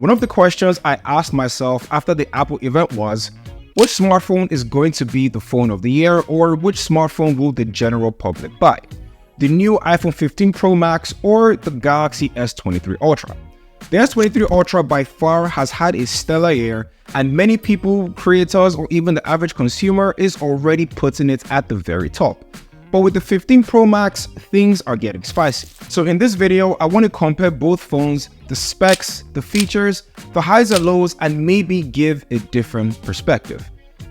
One of the questions I asked myself after the Apple event was, which smartphone is going to be the phone of the year, or which smartphone will the general public buy? The new iPhone 15 Pro Max or the Galaxy S23 Ultra? The S23 Ultra by far has had a stellar year, and many people, creators, or even the average consumer is already putting it at the very top. But with the 15 Pro Max, things are getting spicy. So in this video, I want to compare both phones, the specs, the features, the highs and lows, and maybe give a different perspective.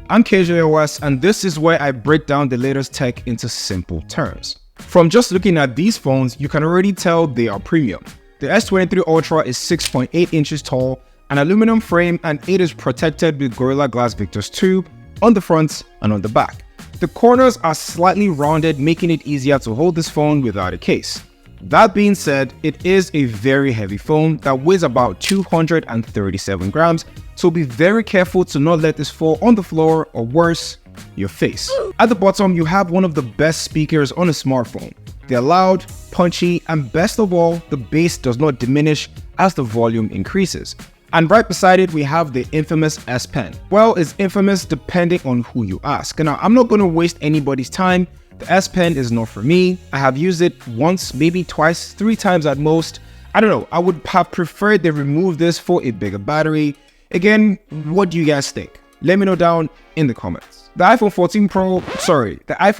I'm KJOS, and this is where I break down the latest tech into simple terms. From just looking at these phones, you can already tell they are premium. The S23 Ultra is 6.8 inches tall, an aluminum frame, and it is protected with Gorilla Glass Victus 2 on the front and on the back. The corners are slightly rounded, making it easier to hold this phone without a case. That being said, it is a very heavy phone that weighs about 237 grams, so be very careful to not let this fall on the floor or worse, your face. At the bottom, you have one of the best speakers on a smartphone. They're loud, punchy, and best of all, the bass does not diminish as the volume increases. And right beside it, we have the infamous S Pen. Well, it's infamous depending on who you ask. Now, I'm not going to waste anybody's time. The S Pen is not for me. I have used it once, maybe twice, 3 times at most. I don't know, I would have preferred they remove this for a bigger battery. Again, what do you guys think? Let me know down in the comments. The iPhone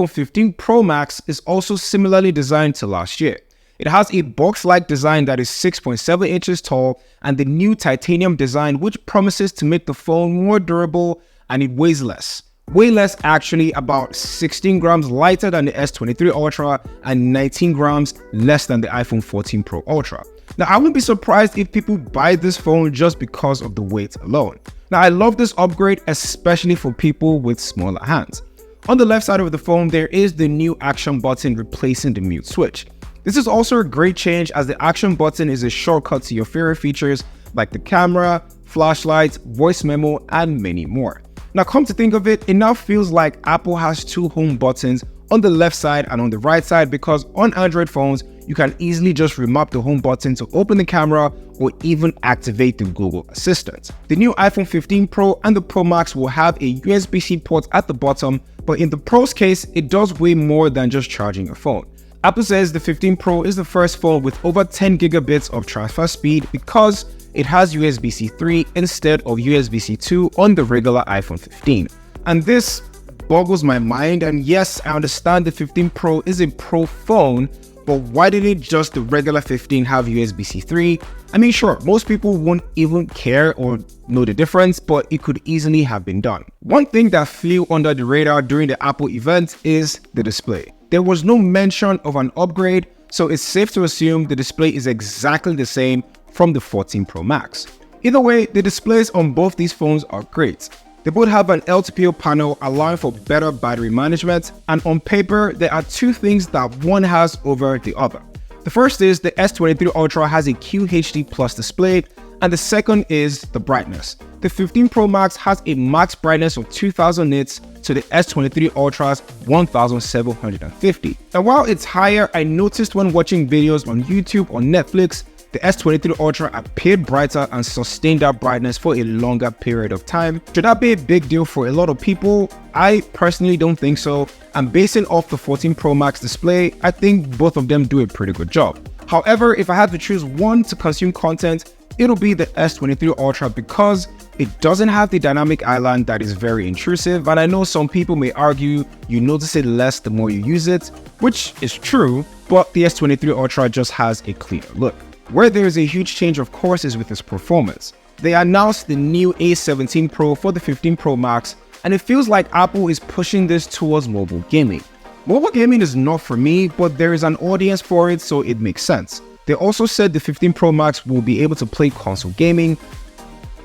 15 Pro Max is also similarly designed to last year. It has a box-like design that is 6.7 inches tall and the new titanium design, which promises to make the phone more durable, and it weighs less. Way less actually, about 16 grams lighter than the S23 Ultra and 19 grams less than the iPhone 14 Pro Ultra. Now, I wouldn't be surprised if people buy this phone just because of the weight alone. Now, I love this upgrade, especially for people with smaller hands. On the left side of the phone, there is the new action button replacing the mute switch. This is also a great change as the action button is a shortcut to your favorite features like the camera, flashlight, voice memo, and many more. Now, come to think of it, it now feels like Apple has 2 home buttons on the left side and on the right side, because on Android phones, you can easily just remap the home button to open the camera or even activate the Google Assistant. The new iPhone 15 Pro and the Pro Max will have a USB-C port at the bottom, but in the Pro's case, it does way more than just charging your phone. Apple says the 15 Pro is the first phone with over 10 gigabits of transfer speed because it has USB-C 3 instead of USB-C 2 on the regular iPhone 15. And this boggles my mind, and yes, I understand the 15 Pro is a Pro phone, but why didn't just the regular 15 have USB-C 3? I mean, sure, most people won't even care or know the difference, but it could easily have been done. One thing that flew under the radar during the Apple event is the display. There was no mention of an upgrade, so it's safe to assume the display is exactly the same from the 14 Pro Max. Either way, the displays on both these phones are great. They both have an LTPO panel allowing for better battery management, and on paper, there are 2 things that one has over the other. The first is the S23 Ultra has a QHD+ display, and the second is the brightness. The 15 Pro Max has a max brightness of 2000 nits to the S23 Ultra's 1750. And while it's higher, I noticed when watching videos on YouTube or Netflix, the S23 Ultra appeared brighter and sustained that brightness for a longer period of time. Should that be a big deal for a lot of people? I personally don't think so, and basing off the 14 Pro Max display, I think both of them do a pretty good job. However, if I had to choose one to consume content, it'll be the S23 Ultra because it doesn't have the dynamic island that is very intrusive, and I know some people may argue you notice it less the more you use it, which is true, but the S23 Ultra just has a cleaner look. Where there is a huge change, of course, is with its performance. They announced the new A17 Pro for the 15 Pro Max, and it feels like Apple is pushing this towards mobile gaming. Mobile gaming is not for me, but there is an audience for it, so it makes sense. They also said the 15 Pro Max will be able to play console gaming.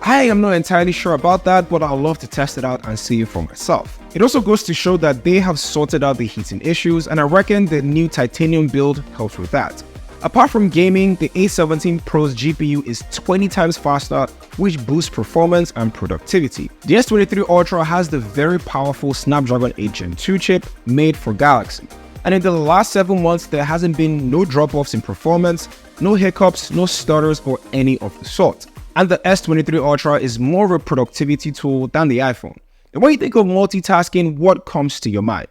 I am not entirely sure about that, but I'd love to test it out and see it for myself. It also goes to show that they have sorted out the heating issues, and I reckon the new titanium build helps with that. Apart from gaming, the A17 Pro's GPU is 20 times faster, which boosts performance and productivity. The S23 Ultra has the very powerful Snapdragon 8 Gen 2 chip made for Galaxy. And in the last 7 months, there hasn't been no drop-offs in performance, no hiccups, no stutters, or any of the sort. And the S23 Ultra is more of a productivity tool than the iPhone. And when you think of multitasking, what comes to your mind?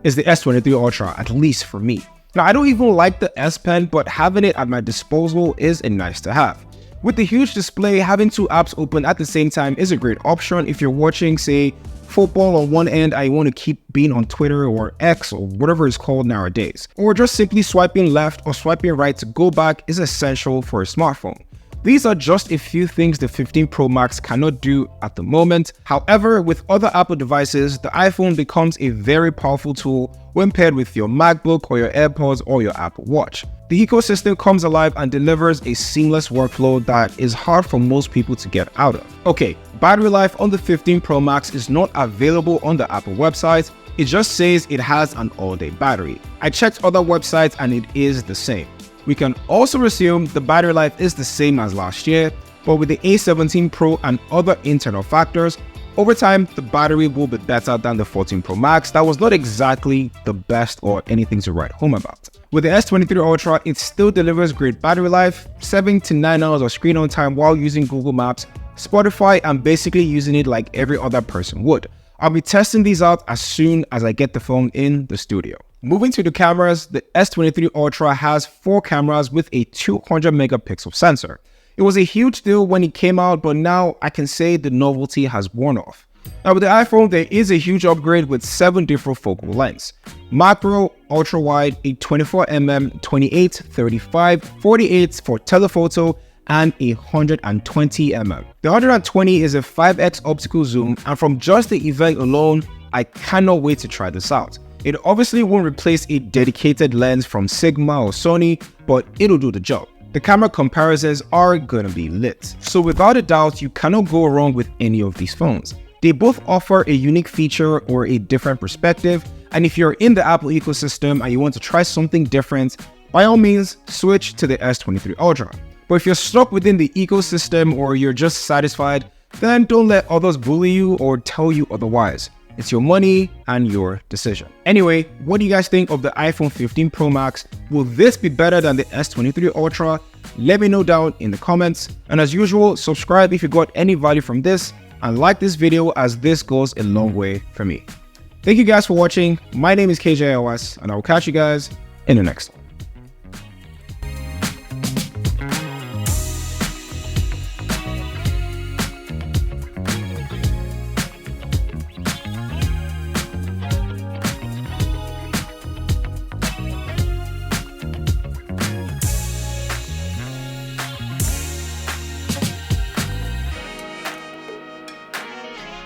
Is the S23 Ultra, at least for me. Now, I don't even like the S Pen, but having it at my disposal is a nice to have. With the huge display, having two apps open at the same time is a great option if you're watching, say, football on one end and you want to keep being on Twitter or X or whatever it's called nowadays. Or just simply swiping left or swiping right to go back is essential for a smartphone. These are just a few things the 15 Pro Max cannot do at the moment. However, with other Apple devices, the iPhone becomes a very powerful tool when paired with your MacBook or your AirPods or your Apple Watch. The ecosystem comes alive and delivers a seamless workflow that is hard for most people to get out of. Okay, battery life on the 15 Pro Max is not available on the Apple website. It just says it has an all-day battery. I checked other websites and it is the same. We can also assume the battery life is the same as last year, but with the A17 Pro and other internal factors, over time, the battery will be better than the 14 Pro Max that was not exactly the best or anything to write home about. With the S23 Ultra, it still delivers great battery life, 7 to 9 hours of screen on time while using Google Maps, Spotify, and basically using it like every other person would. I'll be testing these out as soon as I get the phone in the studio. Moving to the cameras, the S23 Ultra has 4 cameras with a 200 megapixel sensor. It was a huge deal when it came out, but now I can say the novelty has worn off. Now with the iPhone, there is a huge upgrade with 7 different focal lengths: macro, ultra wide, a 24mm, 28, 35, 48 for telephoto, and a 120mm. The 120 is a 5x optical zoom, and from just the event alone, I cannot wait to try this out. It obviously won't replace a dedicated lens from Sigma or Sony, but it'll do the job. The camera comparisons are gonna be lit. So without a doubt, you cannot go wrong with any of these phones. They both offer a unique feature or a different perspective, and if you're in the Apple ecosystem and you want to try something different, by all means, switch to the S23 Ultra. But if you're stuck within the ecosystem or you're just satisfied, then don't let others bully you or tell you otherwise. It's your money and your decision. Anyway, what do you guys think of the iPhone 15 Pro Max? Will this be better than the S23 Ultra? Let me know down in the comments. And as usual, subscribe if you got any value from this, and like this video as this goes a long way for me. Thank you guys for watching. My name is KJOS, and I will catch you guys in the next one.